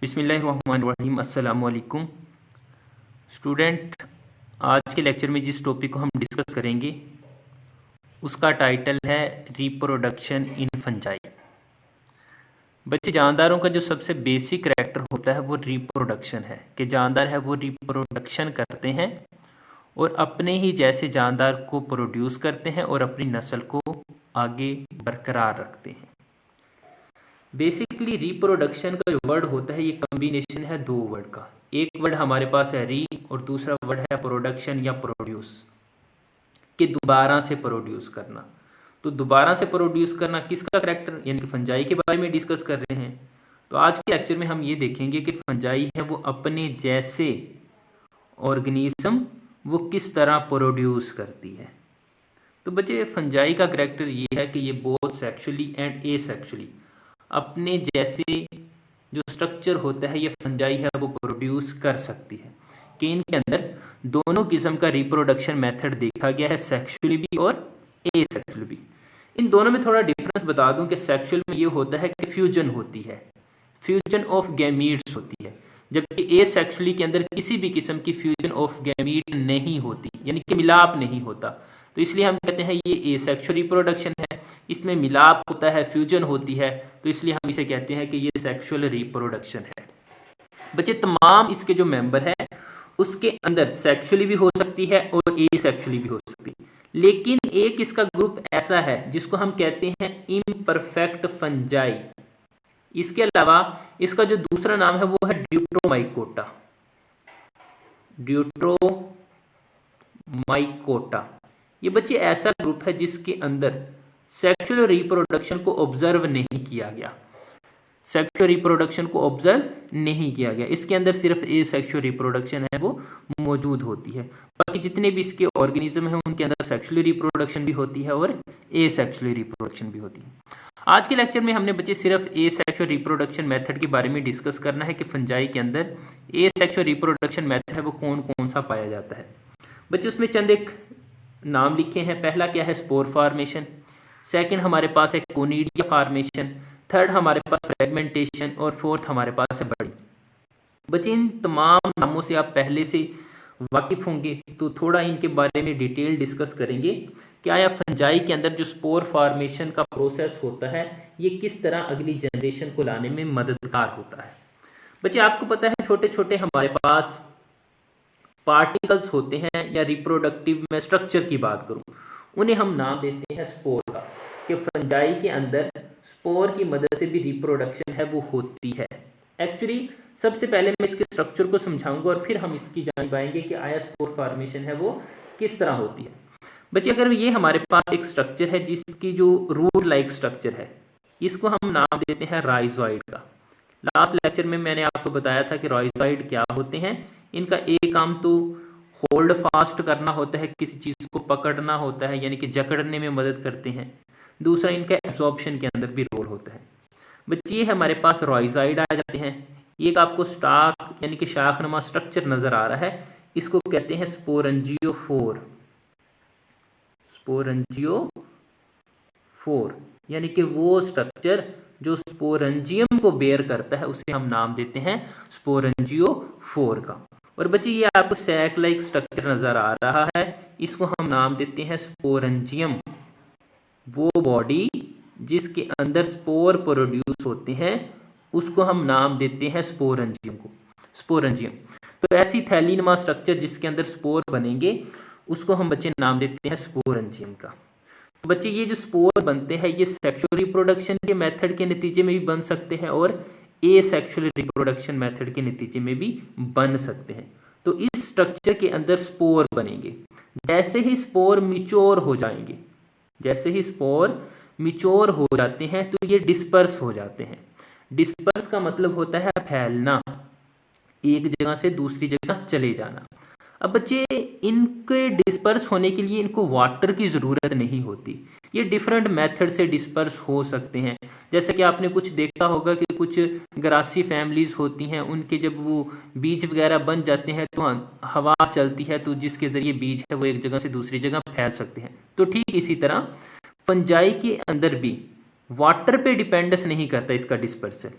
बिस्मिल्लाहिर्रहमानिर्रहीम। अस्सलाम वालेकुम स्टूडेंट। आज के लेक्चर में जिस टॉपिक को हम डिस्कस करेंगे उसका टाइटल है रिप्रोडक्शन इन फंजाई। बच्चे, जानदारों का जो सबसे बेसिक करैक्टर होता है वो रिप्रोडक्शन है कि जानदार है वो रिप्रोडक्शन करते हैं और अपने ही जैसे जानदार को प्रोड्यूस करते हैं और अपनी नस्ल को आगे बरकरार रखते हैं। बेसिकली रिप्रोडक्शन का जो वर्ड होता है ये कम्बिनेशन है दो वर्ड का। एक वर्ड हमारे पास है री और दूसरा वर्ड है प्रोडक्शन या प्रोड्यूस, कि दोबारा से प्रोड्यूस करना। तो दोबारा से प्रोड्यूस करना किसका करैक्टर, यानी कि फंजाई के बारे में डिस्कस कर रहे हैं। तो आज के लेक्चर में हम ये देखेंगे कि फंजाई है वो अपने जैसे ऑर्गेनिज्म वो किस तरह प्रोड्यूस करती है। तो बच्चे, फंजाई का करैक्टर ये है कि ये बोथ सेक्सुअली एंड एसेक्सुअली अपने जैसे जो स्ट्रक्चर होता है ये फंजाई है वो प्रोड्यूस कर सकती है, कि इनके अंदर दोनों किस्म का रिप्रोडक्शन मेथड देखा गया है, सेक्सुअली भी और एसेक्सुअली भी। इन दोनों में थोड़ा डिफरेंस बता दूं कि सेक्सुअल में ये होता है कि फ्यूजन होती है, फ्यूजन ऑफ गैमीट्स होती है, जबकि एसेक्सुअली के अंदर किसी भी किस्म की फ्यूजन ऑफ गैमीट नहीं होती, यानी कि मिलाप नहीं होता। तो इसलिए हम कहते हैं ये एसेक्सुअल रिप्रोडक्शन है, इसमें मिलाप होता है, फ्यूजन होती है, तो इसलिए हम इसे कहते हैं कि ये सेक्सुअल रिप्रोडक्शन है। बच्चे, तमाम इसके जो मेंबर हैं उसके अंदर सेक्सुअली भी हो सकती है और एसेक्सुअली भी हो सकती है, लेकिन एक इसका ग्रुप ऐसा है जिसको हम कहते हैं इम्परफेक्ट फंजाई। इसके अलावा इसका जो दूसरा नाम है वो है ड्यूट्रोमाइकोटा। ड्यूट्रोमाइकोटा ये बच्चे ऐसा ग्रुप है जिसके अंदर सेक्सुअल रिप्रोडक्शन को ऑब्जर्व नहीं किया गया, सेक्सुअल रिप्रोडक्शन को ऑब्जर्व नहीं किया गया। इसके अंदर सिर्फ एसेक्सुअल रिप्रोडक्शन है वो मौजूद होती है। बाकी जितने भी इसके ऑर्गेनिज्म हैं उनके अंदर सेक्सुअल रिप्रोडक्शन भी होती है और एसेक्सुअल रिप्रोडक्शन भी होती है। आज के लेक्चर में हमने बच्चे सिर्फ एसेक्सुअल रिप्रोडक्शन मेथड के बारे में डिस्कस करना है कि फंजाई के अंदर एसेक्सुअल रिप्रोडक्शन मेथड है वो कौन कौन सा पाया जाता है। बच्चे, उसमें चंद एक नाम लिखे हैं। पहला क्या है, स्पोर फॉर्मेशन। सेकंड हमारे पास है कोनिडिया फॉर्मेशन। थर्ड हमारे पास फ्रेगमेंटेशन और फोर्थ हमारे पास है बड़ी। बच्चे, इन तमाम नामों से आप पहले से वाकिफ होंगे, तो थोड़ा इनके बारे में डिटेल डिस्कस करेंगे कि आया फंजाई के अंदर जो स्पोर फॉर्मेशन का प्रोसेस होता है ये किस तरह अगली जनरेशन को लाने में मददगार होता है। बच्चे, आपको पता है छोटे छोटे हमारे पास पार्टिकल्स होते हैं, या रिप्रोडक्टिव में स्ट्रक्चर की बात करूं उन्हें हम नाम देते हैं स्पोर का, कि फंजाई के अंदर स्पोर की मदद से भी रिप्रोडक्शन है वो होती है। एक्चुअली सबसे पहले मैं इसके स्ट्रक्चर को समझाऊंगा और फिर हम इसकी जान पाएंगे कि आया स्पोर फॉर्मेशन है वो किस तरह होती है। बच्चे, अगर ये हमारे पास एक स्ट्रक्चर है जिसकी जो रूट लाइक स्ट्रक्चर है इसको हम नाम देते हैं राइजोइड का। लास्ट लेक्चर में मैंने आपको बताया था कि राइजोइड क्या होते हैं। इनका एक काम तो होल्ड फास्ट करना होता है, किसी चीज को पकड़ना होता है, यानी कि जकड़ने में मदद करते हैं। दूसरा इनका एब्जॉर्प्शन के अंदर भी रोल होता है। बच्चे, ये हमारे पास राइजोइड आ जाते हैं। एक आपको स्टाक यानी कि शाखनुमा स्ट्रक्चर नजर आ रहा है, इसको कहते हैं स्पोरंजियोफोर। स्पोरंजियोफोर यानी कि वो स्ट्रक्चर जो स्पोरंजियम को बेयर करता है उसे हम नाम देते हैं स्पोरंजियोफोर का। और बच्चे, ये आपको सैक लाइक स्ट्रक्चर नजर आ रहा है, इसको हम नाम देते हैं स्पोरंजियम। वो बॉडी जिसके अंदर स्पोर प्रोड्यूस होते हैं उसको हम नाम देते हैं स्पोरंजियम को, स्पोरंजियम। तो ऐसी थैलीनुमा स्ट्रक्चर जिसके अंदर स्पोर बनेंगे उसको हम बच्चे नाम देते हैं स्पोरंजियम का। तो बच्चे, ये जो स्पोर बनते हैं ये सेक्सुअल रिप्रोडक्शन के मेथड के नतीजे में भी बन सकते हैं और एसेक्सुअल रिप्रोडक्शन मेथड के नतीजे में भी बन सकते हैं। तो इस स्ट्रक्चर के अंदर स्पोर बनेंगे। जैसे ही स्पोर मिच्योर हो जाएंगे, जैसे ही स्पोर मिच्योर हो जाते हैं तो ये डिस्पर्स हो जाते हैं। डिस्पर्स का मतलब होता है फैलना, एक जगह से दूसरी जगह चले जाना। अब बच्चे, इनके डिस्पर्स होने के लिए इनको वाटर की ज़रूरत नहीं होती, ये डिफरेंट मेथड से डिस्पर्स हो सकते हैं। जैसे कि आपने कुछ देखा होगा कि कुछ ग्रासी फैमिलीज होती हैं, उनके जब वो बीज वगैरह बन जाते हैं तो हवा चलती है तो जिसके ज़रिए बीज है वो एक जगह से दूसरी जगह फैल सकते हैं। तो ठीक इसी तरह फंजाई के अंदर भी वाटर पे डिपेंडेंस नहीं करता इसका डिस्पर्सन।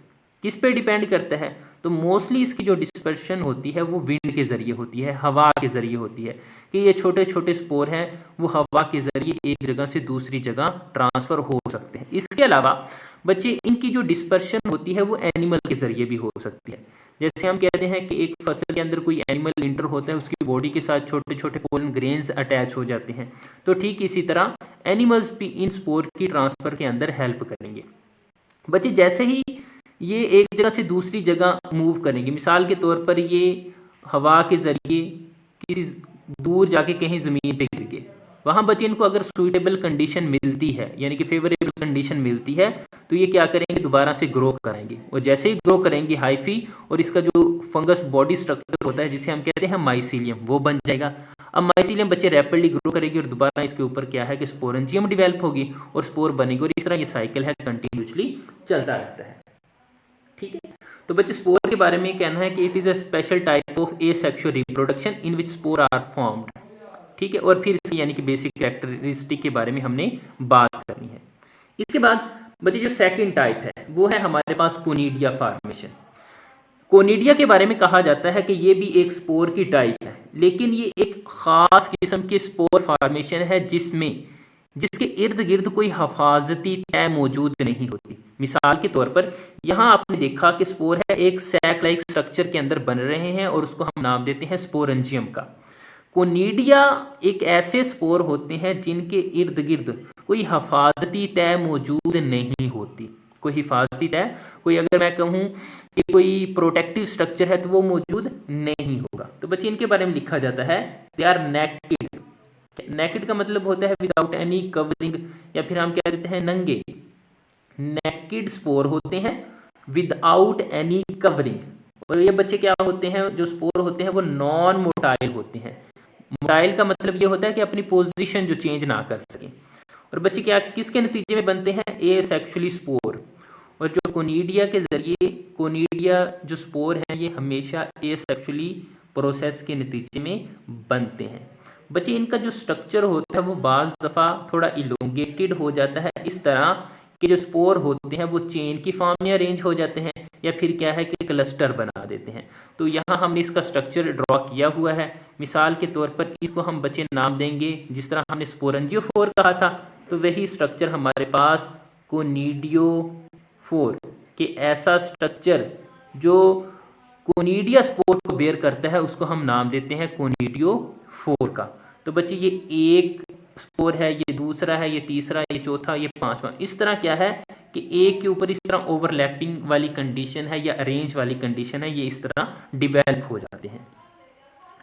किस पे डिपेंड करता है? तो मोस्टली इसकी जो डिस्पर्शन होती है वो विंड के ज़रिए होती है, हवा के ज़रिए होती है, कि ये छोटे छोटे स्पोर हैं वो हवा के ज़रिए एक जगह से दूसरी जगह ट्रांसफ़र हो सकते हैं। इसके अलावा बच्चे इनकी जो डिस्पर्शन होती है वो एनिमल के ज़रिए भी हो सकती है। जैसे हम कहते हैं कि एक फसल के अंदर कोई एनिमल इंटर होता है, उसकी बॉडी के साथ छोटे छोटे पोलन ग्रेन्स अटैच हो जाते हैं, तो ठीक इसी तरह एनिमल्स भी इन स्पोर की ट्रांसफ़र के अंदर हेल्प करेंगे। बच्चे जैसे ही ये एक जगह से दूसरी जगह मूव करेंगे, मिसाल के तौर पर ये हवा के ज़रिए किसी दूर जाके कहीं ज़मीन पे गिर गए, वहाँ बच्चे इनको अगर सुइटेबल कंडीशन मिलती है, यानी कि फेवरेबल कंडीशन मिलती है, तो ये क्या करेंगे, दोबारा से ग्रो करेंगे। और जैसे ही ग्रो करेंगे हाइफी, और इसका जो फंगस बॉडी स्ट्रक्चर होता है जिसे हम कहते हैं माइसीलियम, वो बन जाएगा। अब माइसीलियम बच्चे रैपिडली ग्रो करेगी और दोबारा इसके ऊपर क्या है कि स्पोरेंजियम डेवलप होगी और स्पोर बनेगी, और इस तरह ये साइकिल है कंटिन्यूसली चलता रहता है। ठीक है, तो बच्चे स्पोर के बारे में कहना है कि it is a special type of asexual reproduction in which spore are formed. ठीक है, और फिर इसकी यानी कि बेसिक कैरेक्टरिस्टिक के बारे में हमने बात करनी है। इसके बाद बच्चे जो सेकंड टाइप है वो है हमारे पास कोनिडिया फॉर्मेशन। कोनिडिया के बारे में कहा जाता है कि ये भी एक स्पोर की टाइप है, लेकिन ये एक खास किस्म की स्पोर फॉर्मेशन है जिसके इर्द गिर्द कोई हिफाजती तय मौजूद नहीं होती। मिसाल के तौर पर यहाँ आपने देखा कि स्पोर है एक सैक लाइक स्ट्रक्चर के अंदर बन रहे हैं और उसको हम नाम देते हैं स्पोरेंजियम का। कोनिडिया एक ऐसे स्पोर होते हैं जिनके इर्द गिर्द कोई हिफाजती तय मौजूद नहीं होती। कोई हिफाजती तय, कोई अगर मैं कहूँ कि कोई प्रोटेक्टिव स्ट्रक्चर है तो वो मौजूद नहीं होगा। तो बच्चे इनके बारे में लिखा जाता है दे आर नेकेड। नेकेड का मतलब होता है विदाउट एनी कवरिंग, या फिर हम कह देते हैं नंगे। नेकेड स्पोर होते हैं विदाउट एनी कवरिंग। और ये बच्चे क्या होते हैं, जो स्पोर होते हैं वो नॉन मोटाइल होते हैं। मोटाइल का मतलब ये होता है कि अपनी पोजीशन जो चेंज ना कर सके। और बच्चे क्या किसके नतीजे में बनते हैं, एसेक्सुअली स्पोर। और जो कोनिडिया के जरिए कोनिडिया जो स्पोर हैं ये हमेशा एसेक्सुअली प्रोसेस के नतीजे में बनते हैं। बच्चे इनका जो स्ट्रक्चर होता है वो बाज़ दफ़ा थोड़ा इलोंगेटेड हो जाता है, इस तरह के जो स्पोर होते हैं वो चेन की फॉर्म में अरेंज हो जाते हैं, या फिर क्या है कि क्लस्टर बना देते हैं। तो यहाँ हमने इसका स्ट्रक्चर ड्रॉ किया हुआ है। मिसाल के तौर पर इसको हम बच्चे नाम देंगे, जिस तरह हमने स्पोरेंजियोफोर कहा था, तो वही स्ट्रक्चर हमारे पास कोनिडियोफोर के ऐसा स्ट्रक्चर जो कोनिडिया स्पोर को बेयर करता है उसको हम नाम देते हैं कोनिडियोफोर का। तो बच्चे ये एक स्पोर है, ये दूसरा है, ये तीसरा, ये चौथा, ये पांचवा। इस तरह क्या है कि एक के ऊपर इस तरह ओवरलैपिंग वाली कंडीशन है या अरेंज वाली कंडीशन है, ये इस तरह डिवेल्प हो जाते हैं।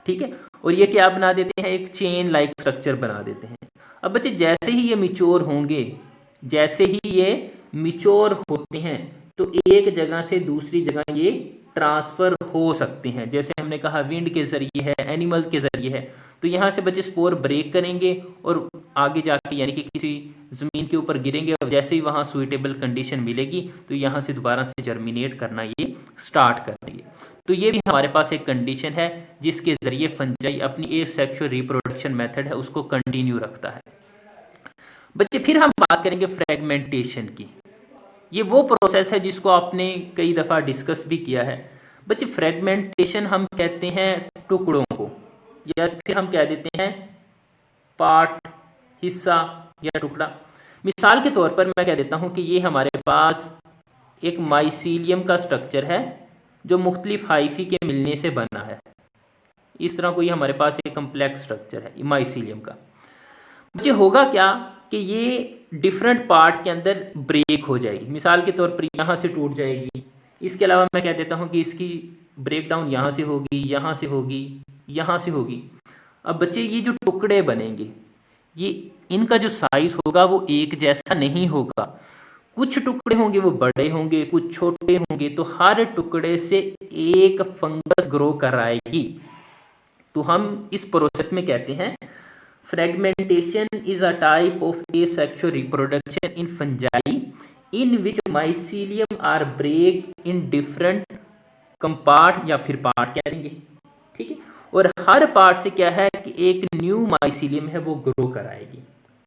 ठीक है, और ये क्या बना देते हैं, एक चेन लाइक स्ट्रक्चर बना देते हैं। अब बच्चे जैसे ही ये मिच्योर होंगे, जैसे ही ये मिच्योर होते हैं, तो एक जगह से दूसरी जगह ये ट्रांसफर हो सकते हैं। जैसे हमने कहा विंड के जरिए है, एनिमल के जरिए है। तो यहाँ से बच्चे स्पोर ब्रेक करेंगे और आगे जाके यानी कि किसी ज़मीन के ऊपर गिरेंगे, और जैसे ही वहाँ सुइटेबल कंडीशन मिलेगी तो यहाँ से दोबारा से जर्मिनेट करना ये स्टार्ट कर देंगे। तो ये भी हमारे पास एक कंडीशन है जिसके ज़रिए फंजाई अपनी एसेक्सुअल रिप्रोडक्शन मेथड है उसको कंटिन्यू रखता है। बच्चे फिर हम बात करेंगे फ्रेगमेंटेशन की। ये वो प्रोसेस है जिसको आपने कई दफ़ा डिस्कस भी किया है। बच्चे फ्रेगमेंटेशन हम कहते हैं टुकड़ों को, या फिर हम कह देते हैं पार्ट, हिस्सा या टुकड़ा। मिसाल के तौर पर मैं कह देता हूं कि ये हमारे पास एक माइसीलियम का स्ट्रक्चर है जो मुख्तलिफ हाइफी के मिलने से बना है। इस तरह कोई हमारे पास एक कम्प्लेक्स स्ट्रक्चर है माइसीलियम का। मुझे होगा क्या कि ये डिफरेंट पार्ट के अंदर ब्रेक हो जाएगी। मिसाल के तौर पर यहाँ से टूट जाएगी। इसके अलावा मैं कह देता हूँ कि इसकी ब्रेक डाउन यहाँ से होगी, यहाँ से होगी, यहाँ से होगी। अब बच्चे ये जो टुकड़े बनेंगे, ये इनका जो साइज होगा वो एक जैसा नहीं होगा। कुछ टुकड़े होंगे वो बड़े होंगे, कुछ छोटे होंगे। तो हर टुकड़े से एक फंगस ग्रो कराएगी। तो हम इस प्रोसेस में कहते हैं fragmentation is a type of asexual reproduction in fungi in which mycelium are break in different compart, या फिर पार्ट कह देंगे। ठीक है, और हर पार्ट से क्या है कि एक न्यू माइसीलियम है वो ग्रो कराएगी।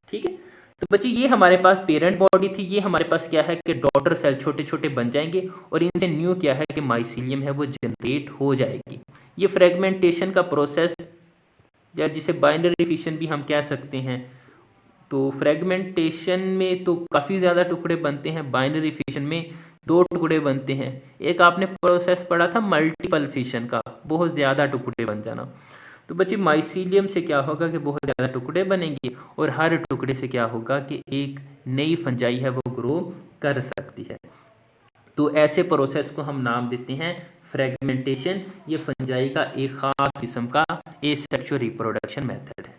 ठीक है, तो बच्चे ये हमारे पास पेरेंट बॉडी थी, ये हमारे पास क्या है कि डॉटर सेल छोटे छोटे बन जाएंगे और इनसे न्यू क्या है कि माइसीलियम है वो जनरेट हो जाएगी। ये फ्रेगमेंटेशन का प्रोसेस या जिसे बाइनरी फिशन भी हम कह सकते हैं। तो फ्रेगमेंटेशन में तो काफ़ी ज़्यादा टुकड़े बनते हैं, बाइनरी फिशन में 2 टुकड़े बनते हैं। एक आपने प्रोसेस पढ़ा था मल्टीपल फिशन का, बहुत ज़्यादा टुकड़े बन जाना। तो बच्चे माइसीलियम से क्या होगा कि बहुत ज़्यादा टुकड़े बनेंगे और हर टुकड़े से क्या होगा कि एक नई फंजाई है वो ग्रो कर सकती है। तो ऐसे प्रोसेस को हम नाम देते हैं फ्रेगमेंटेशन। ये फंजाई का एक खास किस्म का एसेक्सुअल रिप्रोडक्शन मेथड है।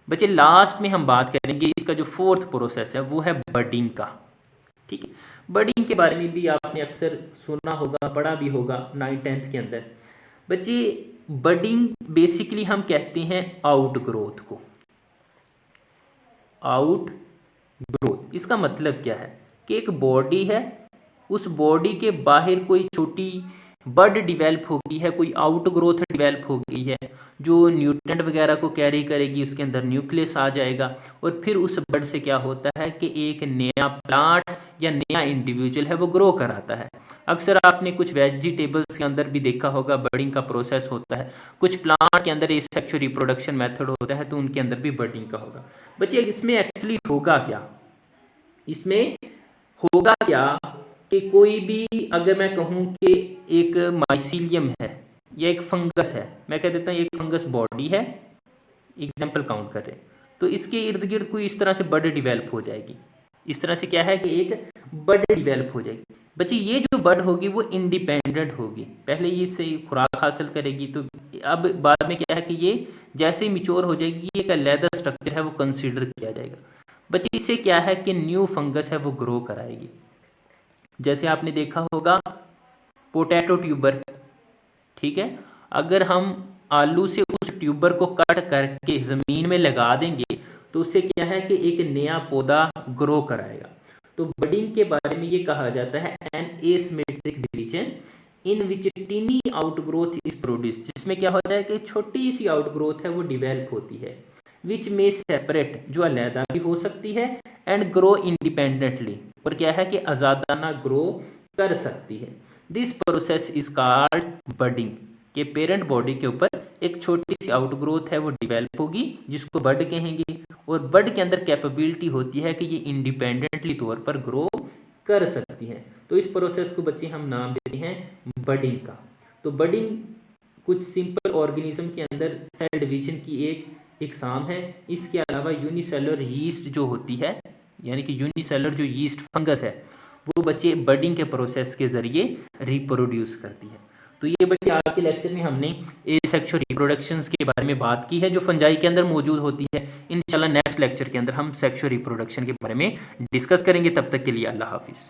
बच्चे लास्ट में हम बात करेंगे इसका जो 4th प्रोसेस है वो है बडिंग का। ठीक है, बडिंग के बारे में भी आपने अक्सर सुना होगा, पढ़ा भी होगा 9th 10th के अंदर। बच्चे बडिंग बेसिकली हम कहते हैं आउट ग्रोथ को। आउट ग्रोथ इसका मतलब क्या है कि एक बॉडी है, उस बॉडी के बाहर कोई छोटी बड डिवेल्प हो गई है, कोई आउट ग्रोथ डिवेल्प हो गई है जो न्यूट्रिएंट वगैरह को कैरी करेगी, उसके अंदर न्यूक्लियस आ जाएगा और फिर उस बड से क्या होता है कि एक नया प्लांट या नया इंडिविजुअल है वो ग्रो कराता है। अक्सर आपने कुछ वेजिटेबल्स के अंदर भी देखा होगा बडिंग का प्रोसेस होता है, कुछ प्लांट के अंदर एसेक्सुअल रिप्रोडक्शन मेथड होता है तो उनके अंदर भी बडिंग का होगा। बच्चे इसमें एक्चुअली होगा क्या, इसमें होगा क्या कि कोई भी, अगर मैं कहूँ कि एक माइसीलियम है या एक फंगस है, मैं कह देता हूँ एक फंगस बॉडी है, एग्जाम्पल काउंट कर रहे हैं, तो इसके इर्द गिर्द कोई इस तरह से बड डिवेल्प हो जाएगी। इस तरह से क्या है कि एक बड डिवेल्प हो जाएगी। बच्चे ये जो बड होगी वो इंडिपेंडेंट होगी, पहले ये से खुराक हासिल करेगी, तो अब बाद में क्या है कि ये जैसे ही मिच्योर हो जाएगी ये एक अलग स्ट्रक्चर है वो कंसीडर किया जाएगा। बच्चे इससे क्या है कि न्यू फंगस है वो ग्रो कराएगी। जैसे आपने देखा होगा पोटैटो ट्यूबर, ठीक है, अगर हम आलू से उस ट्यूबर को कट करके ज़मीन में लगा देंगे तो उससे क्या है कि एक नया पौधा ग्रो कराएगा। तो बडिंग के बारे में ये कहा जाता है an asymmetric division in which tiny outgrowth is produce, जिसमें क्या होता है कि छोटी सी आउटग्रोथ है वो डिवेल्प होती है, विच में सेपरेट जो अलहदा भी हो सकती है एंड ग्रो इंडिपेंडेंटली, और क्या है कि आज़ादाना ग्रो कर सकती है। This process is called budding, के पेरेंट बॉडी के ऊपर एक छोटी सी आउटग्रोथ है वो डिवेल्प होगी जिसको बड कहेंगे, और बड के अंदर कैपेबिलिटी होती है कि ये इंडिपेंडेंटली तौर पर ग्रो कर सकती है। तो इस प्रोसेस को बच्चे हम नाम देते हैं बडिंग का। तो बडिंग कुछ सिंपल ऑर्गेनिज्म के अंदर सेल डिवीजन की एक इकसाम है। इसके अलावा यूनिसेलुलर यीस्ट जो होती है, यानी कि यूनिसेलुलर जो यीस्ट फंगस है वो बच्चे बडिंग के प्रोसेस के जरिए रिप्रोड्यूस करती है। तो ये बच्चे आज के लेक्चर में हमने एसेक्सुअल रिप्रोडक्शंस के बारे में बात की है जो फंजाई के अंदर मौजूद होती है। इंशाल्लाह नेक्स्ट लेक्चर के अंदर हम सेक्सुअल रिप्रोडक्शन के बारे में डिस्कस करेंगे। तब तक के लिए अल्लाह हाफिज़।